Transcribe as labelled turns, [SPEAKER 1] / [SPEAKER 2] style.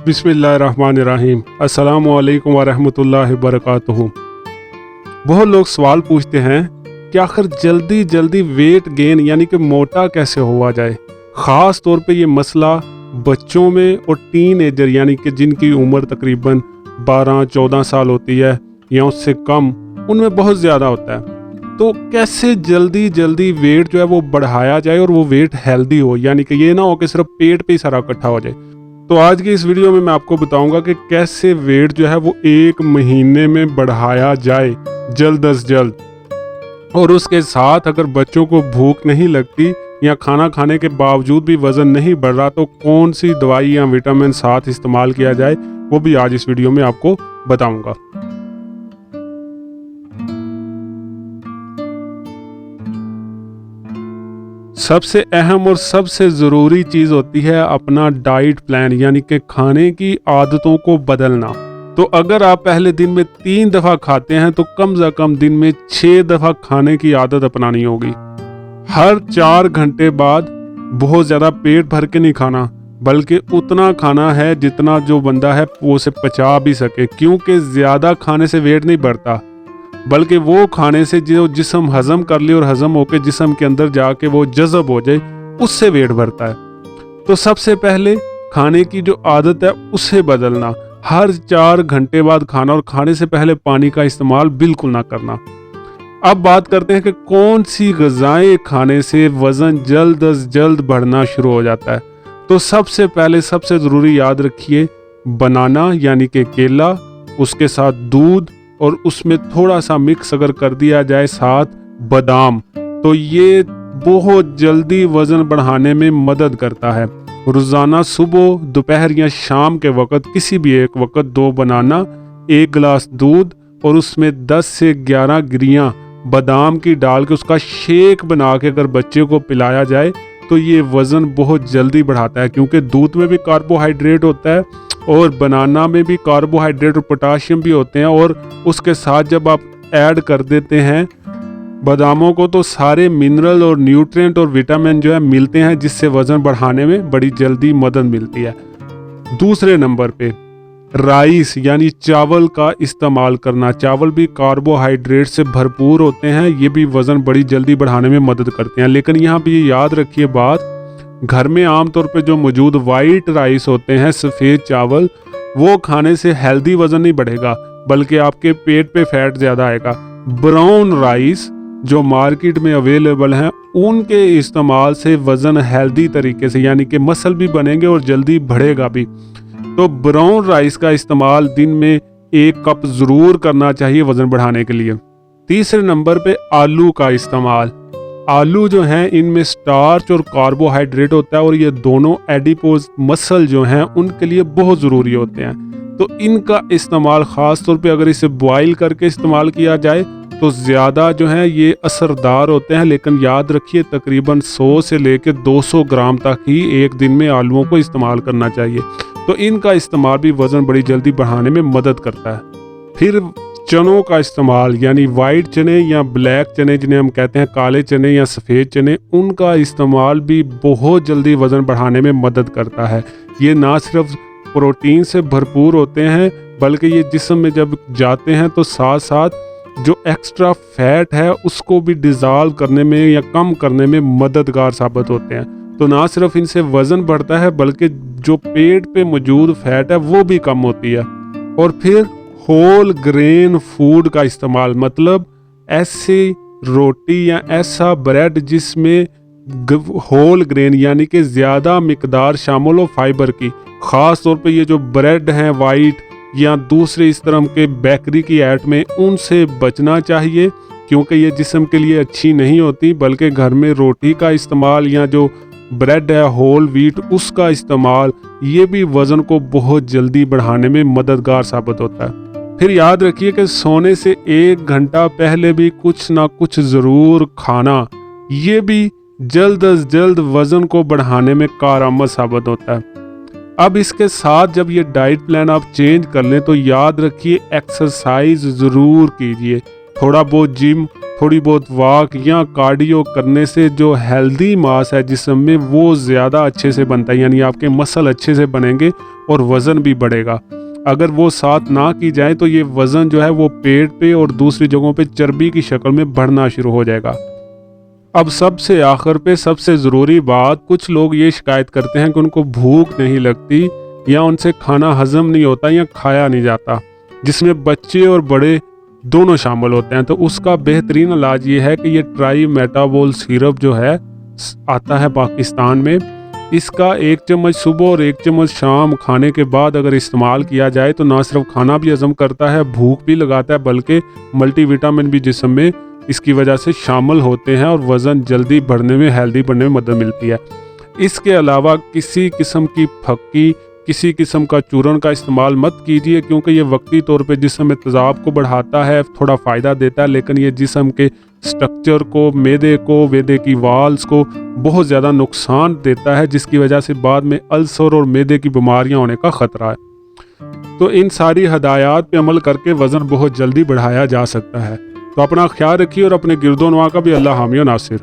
[SPEAKER 1] बिस्मिल्लाहिर्रहमानिर्रहीम। अस्सलामु अलैकुम वरहमतुल्लाहि वबरकातुहू। बहुत लोग सवाल पूछते हैं कि आखिर जल्दी जल्दी वेट गेन यानी कि मोटा कैसे हुआ जाए। ख़ास तौर पे ये मसला बच्चों में और टीन एजर यानी कि जिनकी उम्र तकरीबन 12-14 साल होती है या उससे कम, उनमें बहुत ज़्यादा होता है। तो कैसे जल्दी जल्दी वेट जो है वो बढ़ाया जाए और वो वेट हेल्दी हो, यानी कि ये ना हो कि सिर्फ पेट पे ही सारा इकट्ठा हो जाए। तो आज की इस वीडियो में मैं आपको बताऊंगा कि कैसे वेट जो है वो 1 महीने में बढ़ाया जाए जल्द अज जल्द। और उसके साथ अगर बच्चों को भूख नहीं लगती या खाना खाने के बावजूद भी वजन नहीं बढ़ रहा तो कौन सी दवाई या विटामिन साथ इस्तेमाल किया जाए, वो भी आज इस वीडियो में आपको बताऊंगा। सबसे अहम और सबसे ज़रूरी चीज़ होती है अपना डाइट प्लान, यानी कि खाने की आदतों को बदलना। तो अगर आप पहले दिन में 3 दफ़ा खाते हैं तो कम से कम दिन में 6 दफ़ा खाने की आदत अपनानी होगी। हर 4 घंटे बाद बहुत ज़्यादा पेट भर के नहीं खाना, बल्कि उतना खाना है जितना जो बंदा है वो उसे पचा भी सके, क्योंकि ज़्यादा खाने से वेट नहीं बढ़ता, बल्कि वो खाने से जो जिस्म हजम कर ले और हजम होकर जिस्म के अंदर जाके वो जज़ब हो जाए, उससे वेट बढ़ता है। तो सबसे पहले खाने की जो आदत है उसे बदलना। हर 4 घंटे बाद खाना और खाने से पहले पानी का इस्तेमाल बिल्कुल ना करना। अब बात करते हैं कि कौन सी ग़िज़ाएं खाने से वज़न जल्द अज जल्द बढ़ना शुरू हो जाता है। तो सबसे पहले सबसे ज़रूरी याद रखिए, बनाना यानी कि केला, उसके साथ दूध और उसमें थोड़ा सा मिक्स अगर कर दिया जाए साथ बादाम, तो ये बहुत जल्दी वज़न बढ़ाने में मदद करता है। रोज़ाना सुबह, दोपहर या शाम के वक़्त किसी भी एक वक़्त 2 बनाना, 1 गिलास दूध और उसमें 10 से 11 गिरियाँ बादाम की डाल के उसका शेक बना के अगर बच्चे को पिलाया जाए तो ये वज़न बहुत जल्दी बढ़ाता है, क्योंकि दूध में भी कार्बोहाइड्रेट होता है और बनाना में भी कार्बोहाइड्रेट और पोटाशियम भी होते हैं, और उसके साथ जब आप ऐड कर देते हैं बादामों को तो सारे मिनरल और न्यूट्रिएंट और विटामिन जो है मिलते हैं, जिससे वज़न बढ़ाने में बड़ी जल्दी मदद मिलती है। दूसरे नंबर पे राइस यानी चावल का इस्तेमाल करना। चावल भी कार्बोहाइड्रेट से भरपूर होते हैं, ये भी वज़न बड़ी जल्दी बढ़ाने में मदद करते हैं। लेकिन यहाँ पे ये याद रखिए बात, घर में आमतौर पे जो मौजूद वाइट राइस होते हैं, सफ़ेद चावल, वो खाने से हेल्दी वज़न नहीं बढ़ेगा, बल्कि आपके पेट पे फैट ज़्यादा आएगा। ब्राउन राइस जो मार्केट में अवेलेबल हैं, उनके इस्तेमाल से वज़न हेल्दी तरीके से यानी कि मसल भी बनेंगे और जल्दी बढ़ेगा भी। तो ब्राउन राइस का इस्तेमाल दिन में 1 कप ज़रूर करना चाहिए वज़न बढ़ाने के लिए। तीसरे नंबर पे आलू का इस्तेमाल। आलू जो हैं इनमें स्टार्च और कार्बोहाइड्रेट होता है और ये दोनों एडिपोज मसल जो हैं उनके लिए बहुत ज़रूरी होते हैं। तो इनका इस्तेमाल ख़ास तौर पे अगर इसे बॉयल करके इस्तेमाल किया जाए तो ज़्यादा जो है ये असरदार होते हैं। लेकिन याद रखिए तकरीबन 100 से लेकर 200 ग्राम तक ही एक दिन में आलूओं को इस्तेमाल करना चाहिए। तो इनका इस्तेमाल भी वज़न बड़ी जल्दी बढ़ाने में मदद करता है। फिर चनों का इस्तेमाल, यानी वाइट चने या ब्लैक चने जिन्हें हम कहते हैं, काले चने या सफ़ेद चने, उनका इस्तेमाल भी बहुत जल्दी वज़न बढ़ाने में मदद करता है। ये ना सिर्फ प्रोटीन से भरपूर होते हैं, बल्कि ये जिस्म में जब जाते हैं तो साथ साथ जो एक्स्ट्रा फैट है उसको भी डिज़ॉल्व करने में या कम करने में मददगार साबित होते हैं। तो ना सिर्फ इनसे वज़न बढ़ता है, बल्कि जो पेट पे मौजूद फैट है वो भी कम होती है। और फिर होल ग्रेन फूड का इस्तेमाल, मतलब ऐसी रोटी या ऐसा ब्रेड जिसमें होल ग्रेन यानी कि ज़्यादा मिकदार शामिल हो फाइबर की। ख़ास तौर पे ये जो ब्रेड हैं वाइट या दूसरे इस तरह के बेकरी की आइटमें, उनसे बचना चाहिए, क्योंकि ये जिस्म के लिए अच्छी नहीं होती। बल्कि घर में रोटी का इस्तेमाल या जो ब्रेड है होल व्हीट, उसका इस्तेमाल, ये भी वज़न को बहुत जल्दी बढ़ाने में मददगार साबित होता है। फिर याद रखिए कि सोने से 1 घंटा पहले भी कुछ ना कुछ ज़रूर खाना, ये भी जल्द अज जल्द वज़न को बढ़ाने में कारआमद साबित होता है। अब इसके साथ जब ये डाइट प्लान आप चेंज कर लें तो याद रखिए एक्सरसाइज ज़रूर कीजिए। थोड़ा बहुत जिम, थोड़ी बहुत वॉक या कार्डियो करने से जो हेल्दी मास है जिस्म में वो ज़्यादा अच्छे से बनता है, यानी आपके मसल अच्छे से बनेंगे और वज़न भी बढ़ेगा। अगर वो साथ ना की जाए तो ये वज़न जो है वो पेट पे और दूसरी जगहों पे चर्बी की शक्ल में बढ़ना शुरू हो जाएगा। अब सबसे आखिर पे सबसे ज़रूरी बात, कुछ लोग ये शिकायत करते हैं कि उनको भूख नहीं लगती या उनसे खाना हज़म नहीं होता या खाया नहीं जाता, जिसमें बच्चे और बड़े दोनों शामिल होते हैं। तो उसका बेहतरीन इलाज ये है कि ये ट्राई मेटाबॉल सिरप जो है आता है पाकिस्तान में, इसका 1 चम्मच सुबह और 1 चम्मच शाम खाने के बाद अगर इस्तेमाल किया जाए तो ना सिर्फ खाना भी हज़म करता है, भूख भी लगाता है, बल्कि मल्टीविटामिन भी जिस्म में इसकी वजह से शामिल होते हैं और वज़न जल्दी बढ़ने में, हेल्दी बढ़ने में मदद मिलती है। इसके अलावा किसी किस्म की फक्की, किसी किस्म का चूर्ण का इस्तेमाल मत कीजिए, क्योंकि ये वक्ती तौर पे जिस्म में तेज़ाब को बढ़ाता है, थोड़ा फ़ायदा देता है, लेकिन ये जिस्म के स्ट्रक्चर को, मैदे की वाल्स को बहुत ज़्यादा नुकसान देता है, जिसकी वजह से बाद में अल्सर और मैदे की बीमारियां होने का ख़तरा है। तो इन सारी हदायत पे अमल करके वज़न बहुत जल्दी बढ़ाया जा सकता है। तो अपना ख्याल रखिए और अपने गिरदोनवा का भी अल्लाह हामी व नासिर।